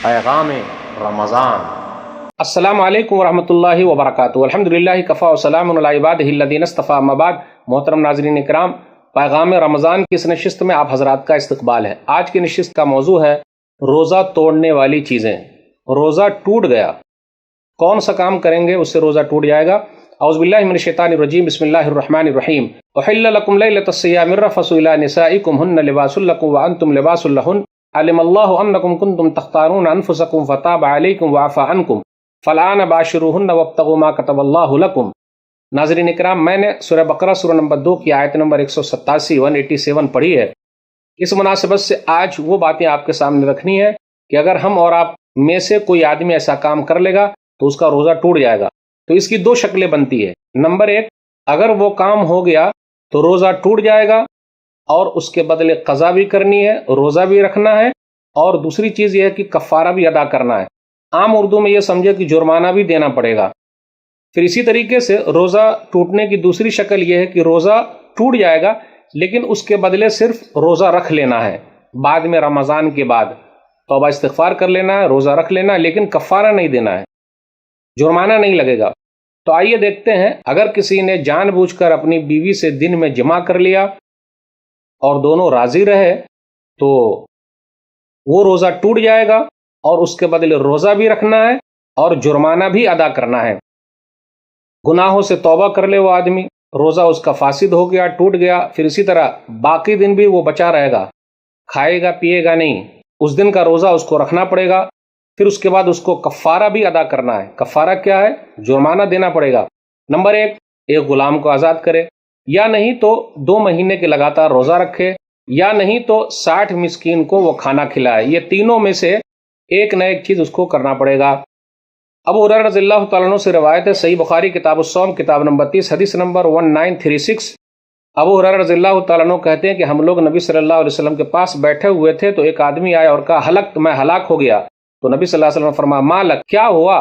پیغام رمضان۔ السلام علیکم ورحمۃ اللہ وبرکاتہ۔ الحمدللہ کفا وسلام علی عبادہ الذین اصطفیٰ، اما بعد۔ محترم ناظرین اکرام، پیغام رمضان کی اس نشست میں آپ حضرات کا استقبال ہے۔ آج کی نشست کا موضوع ہے روزہ توڑنے والی چیزیں۔ روزہ ٹوٹ گیا، کون سا کام کریں گے اس سے روزہ ٹوٹ جائے گا؟ اعوذ باللہ من الشیطان الرجیم، بسم اللہ الرحمن الرحیم۔ احل لکم لیلۃ الصیام الرفث الی نسائکم ہن لباس لکم وانتم لباس لہن علم اللہ انکم کنتم تختارون انفسکم فتاب علیکم وعفی عنکم فالآن باشروہن وابتغوا ما کتب اللہ لکم۔ ناظرین اکرام، میں نے سورہ بقرہ سورہ نمبر 2 کی آیت نمبر 187 پڑھی ہے۔ اس مناسبت سے آج وہ باتیں آپ کے سامنے رکھنی ہے کہ اگر ہم اور آپ میں سے کوئی آدمی ایسا کام کر لے گا تو اس کا روزہ ٹوٹ جائے گا۔ تو اس کی دو شکلیں بنتی ہے۔ نمبر 1، اگر وہ کام ہو گیا تو روزہ ٹوٹ جائے گا اور اس کے بدلے قضا بھی کرنی ہے، روزہ بھی رکھنا ہے، اور دوسری چیز یہ ہے کہ کفارہ بھی ادا کرنا ہے۔ عام اردو میں یہ سمجھے کہ جرمانہ بھی دینا پڑے گا۔ پھر اسی طریقے سے روزہ ٹوٹنے کی دوسری شکل یہ ہے کہ روزہ ٹوٹ جائے گا لیکن اس کے بدلے صرف روزہ رکھ لینا ہے، بعد میں رمضان کے بعد توبہ استغفار کر لینا ہے، روزہ رکھ لینا ہے، لیکن کفارہ نہیں دینا ہے، جرمانہ نہیں لگے گا۔ تو آئیے دیکھتے ہیں، اگر کسی نے جان بوجھ کر اپنی بیوی سے دن میں جمع کر لیا اور دونوں راضی رہے تو وہ روزہ ٹوٹ جائے گا اور اس کے بدلے روزہ بھی رکھنا ہے اور جرمانہ بھی ادا کرنا ہے۔ گناہوں سے توبہ کر لے وہ آدمی، روزہ اس کا فاسد ہو گیا، ٹوٹ گیا، پھر اسی طرح باقی دن بھی وہ بچا رہے گا، کھائے گا پیے گا نہیں، اس دن کا روزہ اس کو رکھنا پڑے گا۔ پھر اس کے بعد اس کو کفارہ بھی ادا کرنا ہے۔ کفارہ کیا ہے؟ جرمانہ دینا پڑے گا۔ نمبر 1، ایک غلام کو آزاد کرے، یا نہیں تو 2 مہینے کے لگاتار روزہ رکھے، یا نہیں تو 60 مسکین کو وہ کھانا کھلائے۔ یہ تینوں میں سے ایک نہ ایک چیز اس کو کرنا پڑے گا۔ ابو ہریرہ رضی اللہ تعالیٰ عنہ سے روایت ہے، صحیح بخاری کتاب الصوم کتاب نمبر 30 حدیث نمبر 1936۔ ابو ہریرہ رضی اللہ تعالیٰ عنہ کہتے ہیں کہ ہم لوگ نبی صلی اللہ علیہ وسلم کے پاس بیٹھے ہوئے تھے تو ایک آدمی آیا اور کہا ہلکت، میں ہلاک ہو گیا۔ تو نبی صلی اللہ علیہ وسلم نے فرمایا ما لک، کیا ہوا؟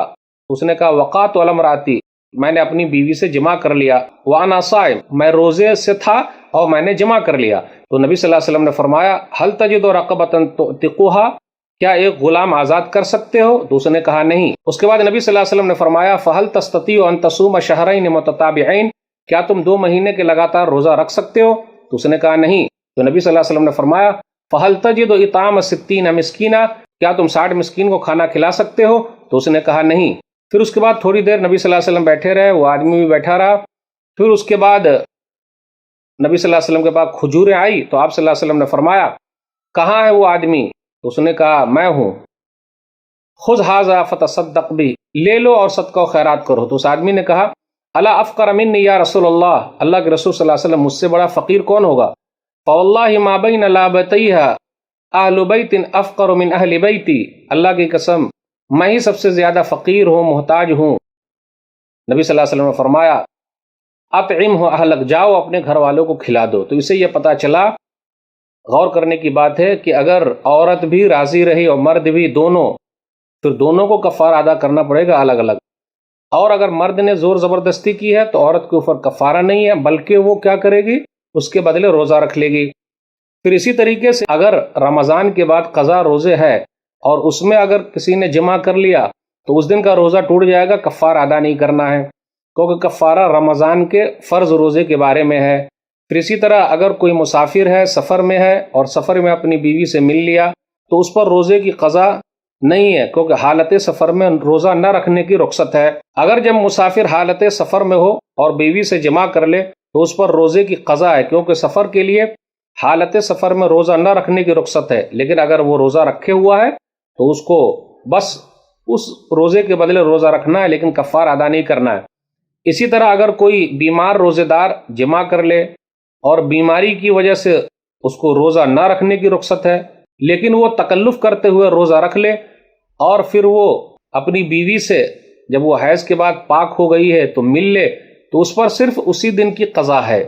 اس نے کہا وقعت علی امراتی، میں نے اپنی بیوی سے جمع کر لیا، وانا صائم، میں روزے سے تھا اور میں نے جمع کر لیا۔ تو نبی صلی اللہ علیہ وسلم نے فرمایا هل تجد رقبۃ تعتقها، کیا ایک غلام آزاد کر سکتے ہو؟ تو اس نے کہا نہیں۔ اس کے بعد نبی صلی اللہ علیہ وسلم نے فرمایا فهل تستطيع ان تصوم شهرين متتابعين، کیا تم 2 مہینے کے لگاتار روزہ رکھ سکتے ہو؟ تو اس نے کہا نہیں۔ تو نبی صلی اللہ علیہ وسلم نے فرمایا فهل تجد اطعام 60 مسکینا، کیا تم 60 مسکین کو کھانا کھلا سکتے ہو؟ تو اس نے کہا نہیں۔ پھر اس کے بعد تھوڑی دیر نبی صلی اللہ علیہ وسلم بیٹھے رہے، وہ آدمی بھی بیٹھا رہا۔ پھر اس کے بعد نبی صلی اللہ علیہ وسلم کے پاس کھجوریں آئی تو آپ صلی اللہ علیہ وسلم نے فرمایا کہاں ہے وہ آدمی؟ تو اس نے کہا میں ہوں۔ خذ ھذا فتصدق بھی، لے لو اور صدقہ و خیرات کرو۔ تو اس آدمی نے کہا الا افقر منی یا رسول اللہ، اللہ کے رسول صلی اللہ علیہ وسلم مجھ سے بڑا فقیر کون ہوگا؟ فواللہ ما بین لابتیھا اہل بیت افقر من اہل بیتی، اللہ کی قسم میں ہی سب سے زیادہ فقیر ہوں، محتاج ہوں۔ نبی صلی اللہ علیہ وسلم نے فرمایا اطعمہ اہلک، جاؤ اپنے گھر والوں کو کھلا دو۔ تو اسے یہ پتہ چلا، غور کرنے کی بات ہے کہ اگر عورت بھی راضی رہی اور مرد بھی، دونوں، پھر دونوں کو کفارہ ادا کرنا پڑے گا الگ الگ۔ اور اگر مرد نے زور زبردستی کی ہے تو عورت کے اوپر کفارہ نہیں ہے، بلکہ وہ کیا کرے گی؟ اس کے بدلے روزہ رکھ لے گی۔ پھر اسی طریقے سے اگر رمضان کے بعد قضا روزے ہے اور اس میں اگر کسی نے جمع کر لیا تو اس دن کا روزہ ٹوٹ جائے گا، کفارہ ادا نہیں کرنا ہے، کیونکہ کفارہ رمضان کے فرض روزے کے بارے میں ہے۔ پھر اسی طرح اگر کوئی مسافر ہے، سفر میں ہے اور سفر میں اپنی بیوی سے مل لیا تو اس پر روزے کی قضا نہیں ہے، کیونکہ حالت سفر میں روزہ نہ رکھنے کی رخصت ہے۔ اگر جب مسافر حالت سفر میں ہو اور بیوی سے جمع کر لے تو اس پر روزے کی قضا ہے، کیونکہ سفر کے لیے حالت سفر میں روزہ نہ رکھنے کی رخصت ہے۔ لیکن اگر وہ روزہ رکھے ہوا ہے تو اس کو بس اس روزے کے بدلے روزہ رکھنا ہے، لیکن کفارہ ادا نہیں کرنا ہے۔ اسی طرح اگر کوئی بیمار روزے دار جمع کر لے اور بیماری کی وجہ سے اس کو روزہ نہ رکھنے کی رخصت ہے، لیکن وہ تکلف کرتے ہوئے روزہ رکھ لے اور پھر وہ اپنی بیوی سے جب وہ حیض کے بعد پاک ہو گئی ہے تو مل لے تو اس پر صرف اسی دن کی قضا ہے۔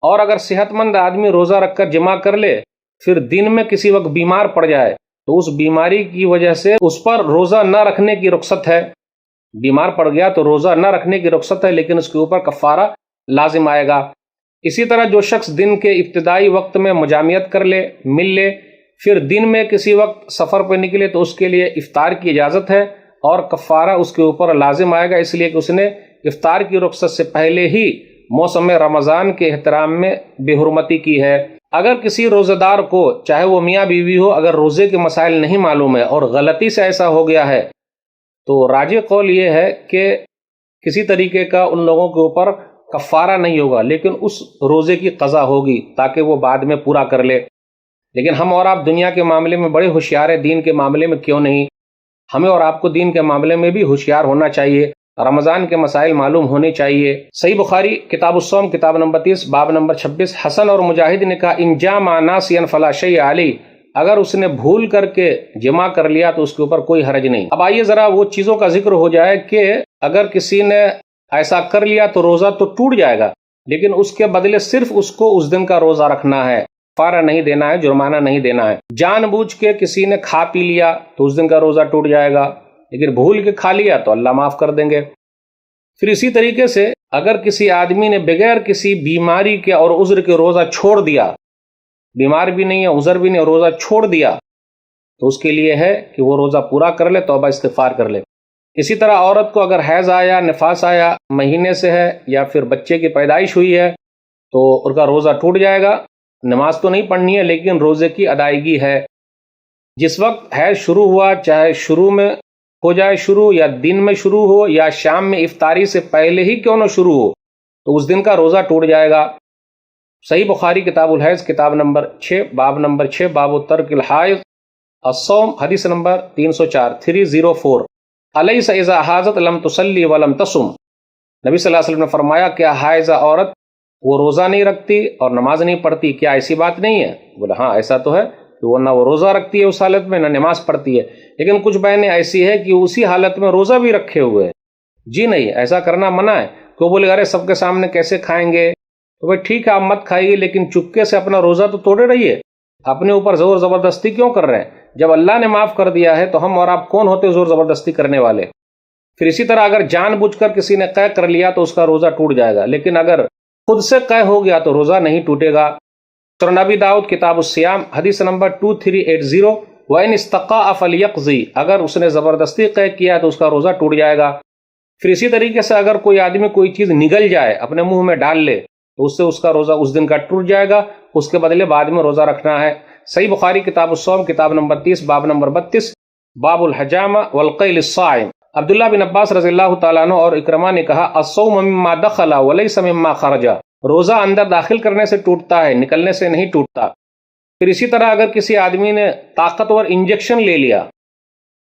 اور اگر صحت مند آدمی روزہ رکھ کر جمع کر لے، پھر دن میں کسی وقت بیمار پڑ جائے تو اس بیماری کی وجہ سے اس پر روزہ نہ رکھنے کی رخصت ہے۔ بیمار پڑ گیا تو روزہ نہ رکھنے کی رخصت ہے، لیکن اس کے اوپر کفارہ لازم آئے گا۔ اسی طرح جو شخص دن کے ابتدائی وقت میں مجامعت کر لے، مل لے، پھر دن میں کسی وقت سفر پہ نکلے تو اس کے لیے افطار کی اجازت ہے اور کفارہ اس کے اوپر لازم آئے گا، اس لیے کہ اس نے افطار کی رخصت سے پہلے ہی موسم رمضان کے احترام میں بے حرمتی کی ہے۔ اگر کسی روزہ دار کو، چاہے وہ میاں بیوی ہو، اگر روزے کے مسائل نہیں معلوم ہے اور غلطی سے ایسا ہو گیا ہے تو راجح قول یہ ہے کہ کسی طریقے کا ان لوگوں کے اوپر کفارہ نہیں ہوگا، لیکن اس روزے کی قضا ہوگی تاکہ وہ بعد میں پورا کر لے۔ لیکن ہم اور آپ دنیا کے معاملے میں بڑے ہوشیار ہیں، دین کے معاملے میں کیوں نہیں؟ ہمیں اور آپ کو دین کے معاملے میں بھی ہوشیار ہونا چاہیے، رمضان کے مسائل معلوم ہونے چاہیے۔ صحیح بخاری کتاب الصوم کتاب نمبر 30 باب نمبر 26، حسن اور مجاہد نے کہا ان جامع ناسیا فلا شیء علیہ، اگر اس نے بھول کر کے جمع کر لیا تو اس کے اوپر کوئی حرج نہیں۔ اب آئیے ذرا وہ چیزوں کا ذکر ہو جائے کہ اگر کسی نے ایسا کر لیا تو روزہ تو ٹوٹ جائے گا، لیکن اس کے بدلے صرف اس کو اس دن کا روزہ رکھنا ہے، کفارہ نہیں دینا ہے، جرمانہ نہیں دینا ہے۔ جان بوجھ کے کسی نے کھا پی لیا تو اس دن کا روزہ ٹوٹ جائے گا، لیکن بھول کے کھا لیا تو اللہ معاف کر دیں گے۔ پھر اسی طریقے سے اگر کسی آدمی نے بغیر کسی بیماری کے اور عذر کے روزہ چھوڑ دیا، بیمار بھی نہیں ہے، عذر بھی نہیں، روزہ چھوڑ دیا، تو اس کے لیے ہے کہ وہ روزہ پورا کر لے، توبہ استغفار کر لے۔ اسی طرح عورت کو اگر حیض آیا، نفاس آیا، مہینے سے ہے یا پھر بچے کی پیدائش ہوئی ہے تو ان کا روزہ ٹوٹ جائے گا۔ نماز تو نہیں پڑھنی ہے لیکن روزے کی ادائیگی ہے۔ جس وقت حیض شروع ہوا، چاہے شروع میں ہو جائے شروع یا دن میں شروع ہو یا شام میں افطاری سے پہلے ہی کیوں نہ شروع ہو، تو اس دن کا روزہ ٹوٹ جائے گا۔ صحیح بخاری کتاب الحیض کتاب نمبر 6 باب نمبر 6 باب ترک الحائض الصوم حدیث نمبر 304 304 الیس اذا حاضت لم تصلی ولم تصم، نبی صلی اللہ علیہ وسلم نے فرمایا کیا حائضہ عورت وہ روزہ نہیں رکھتی اور نماز نہیں پڑھتی، کیا ایسی بات نہیں ہے؟ بولا ہاں ایسا تو ہے کہ وہ نہ وہ روزہ رکھتی ہے اس حالت میں، نہ نماز پڑھتی ہے، لیکن کچھ بہنیں ایسی ہے کہ اسی حالت میں روزہ بھی رکھے ہوئے ہیں۔ جی نہیں، ایسا کرنا منع ہے۔ تو بولے ارے سب کے سامنے کیسے کھائیں گے؟ تو بھائی ٹھیک ہے آپ مت کھائیے، لیکن چپکے سے اپنا روزہ تو توڑے رہیے، اپنے اوپر زور زبردستی کیوں کر رہے ہیں؟ جب اللہ نے معاف کر دیا ہے تو ہم اور آپ کون ہوتے زور زبردستی کرنے والے؟ پھر اسی طرح اگر جان بوجھ کر کسی نے قے کر لیا تو اس کا روزہ ٹوٹ جائے گا، لیکن اگر خود سے قے ہو گیا تو روزہ نہیں ٹوٹے گا۔ سنن ابی داؤد کتاب الصیام حدیث نمبر 2380 وَإِنِ اسْتَقَاءَ فَلْيَقْضِ، اگر اس نے زبردستی قے کیا تو اس کا روزہ ٹوٹ جائے گا۔ پھر اسی طریقے سے اگر کوئی آدمی کوئی چیز نگل جائے، اپنے منہ میں ڈال لے، تو اس سے اس کا روزہ اس دن کا ٹوٹ جائے گا، اس کے بدلے بعد میں روزہ رکھنا ہے۔ صحیح بخاری کتاب الصوم کتاب نمبر 30 باب نمبر 32 باب الحجامہ والقیل الصائم۔ عبداللہ بن عباس رضی اللہ تعالیٰ عنہ اور اکرمہ نے کہا الصوم مما دخل ولیس مما خرج، روزہ اندر داخل کرنے سے ٹوٹتا ہے، نکلنے سے نہیں ٹوٹتا۔ پھر اسی طرح اگر کسی آدمی نے طاقتور انجیکشن لے لیا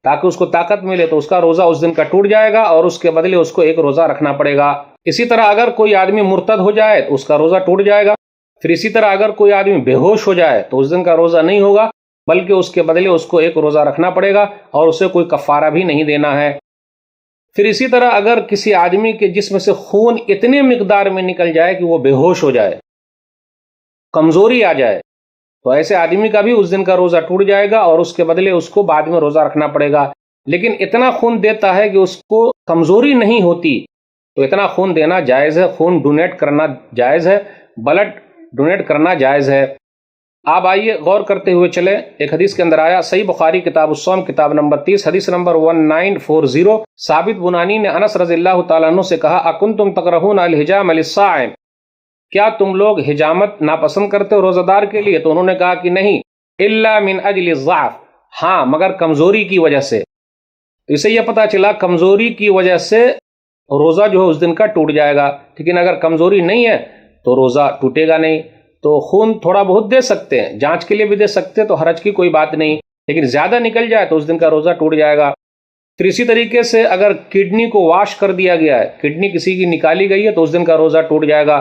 تاکہ اس کو طاقت ملے تو اس کا روزہ اس دن کا ٹوٹ جائے گا اور اس کے بدلے اس کو ایک روزہ رکھنا پڑے گا۔ اسی طرح اگر کوئی آدمی مرتد ہو جائے تو اس کا روزہ ٹوٹ جائے گا۔ پھر اسی طرح اگر کوئی آدمی بے ہوش ہو جائے تو اس دن کا روزہ نہیں ہوگا، بلکہ اس کے بدلے اس کو ایک روزہ رکھنا پڑے گا اور اسے کوئی کفارہ بھی نہیں دینا ہے۔ پھر اسی طرح اگر کسی آدمی کے جسم سے خون اتنے مقدار میں نکل جائے کہ وہ بے ہوش ہو جائے، کمزوری آ جائے، تو ایسے آدمی کا بھی اس دن کا روزہ ٹوٹ جائے گا اور اس کے بدلے اس کو بعد میں روزہ رکھنا پڑے گا۔ لیکن اتنا خون دیتا ہے کہ اس کو کمزوری نہیں ہوتی تو اتنا خون دینا جائز ہے، خون ڈونیٹ کرنا جائز ہے، بلڈ ڈونیٹ کرنا جائز ہے۔ آپ آئیے غور کرتے ہوئے چلیں، ایک حدیث کے اندر آیا صحیح بخاری کتاب الصوم کتاب نمبر 30 حدیث نمبر 1940 ثابت بنانی نے انس رضی اللہ تعالیٰ عنہ سے کہا اکنتم تکرہون الحجام للصائم، کیا تم لوگ حجامت ناپسند کرتے ہو روزہ دار کے لیے؟ تو انہوں نے کہا کہ نہیں، الا من اجل الضعف، ہاں مگر کمزوری کی وجہ سے۔ تو اسے یہ پتا چلا کمزوری کی وجہ سے روزہ جو ہے اس دن کا ٹوٹ جائے گا، لیکن اگر کمزوری نہیں ہے تو روزہ ٹوٹے گا نہیں۔ تو خون تھوڑا بہت دے سکتے ہیں، جانچ کے لیے بھی دے سکتے ہیں، تو حرج کی کوئی بات نہیں، لیکن زیادہ نکل جائے تو اس دن کا روزہ ٹوٹ جائے گا۔ پھر اسی طریقے سے اگر کڈنی کو واش کر دیا گیا ہے، کڈنی کسی کی نکالی گئی ہے تو اس دن کا روزہ ٹوٹ جائے گا۔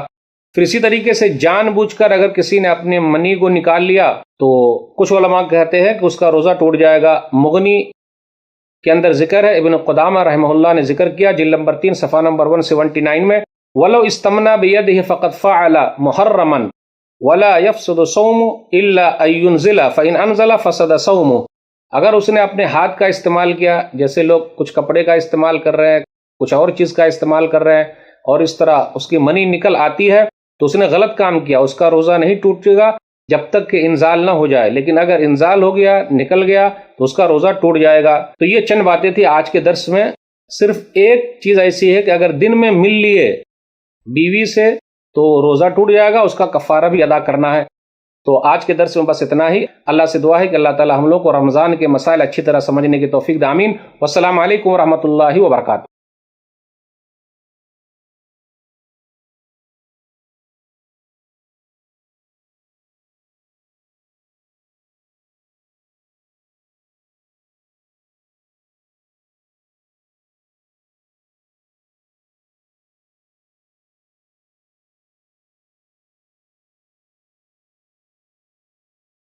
پھر اسی طریقے سے جان بوجھ کر اگر کسی نے اپنے منی کو نکال لیا تو کچھ علماء کہتے ہیں کہ اس کا روزہ ٹوٹ جائے گا۔ مغنی کے اندر ذکر ہے، ابن قدامہ رحمہ اللہ نے ذکر کیا جلد نمبر 3 صفحہ نمبر 179 میں وَلَوْ اسْتَمْنَا بِيَدِهِ فَقَدْ فَعَلَ مُحَرَّمًا وَلَا يَفْسُدُ صَوْمُ إِلَّا أَن يُنْزِلَ فَإِنْ أَنْزَلَ فَسَدَ صَوْمُهُ، اگر اس نے اپنے ہاتھ کا استعمال کیا، جیسے لوگ کچھ کپڑے کا استعمال کر رہے ہیں، کچھ اور چیز کا استعمال کر رہے ہیں، اور اس طرح اس کی منی نکل آتی ہے تو اس نے غلط کام کیا، اس کا روزہ نہیں ٹوٹے گا جب تک کہ انزال نہ ہو جائے، لیکن اگر انزال ہو گیا، نکل گیا تو اس کا روزہ ٹوٹ جائے گا۔ تو یہ چند باتیں تھی آج کے درس میں۔ صرف ایک چیز ایسی ہے کہ اگر دن میں مل لیے بیوی سے تو روزہ ٹوٹ جائے گا، اس کا کفارہ بھی ادا کرنا ہے۔ تو آج کے درس میں بس اتنا ہی۔ اللہ سے دعا ہے کہ اللہ تعالی ہم لوگ کو رمضان کے مسائل اچھی طرح سمجھنے کی توفیق دے، آمین۔ والسلام علیکم ورحمۃ اللہ وبرکاتہ۔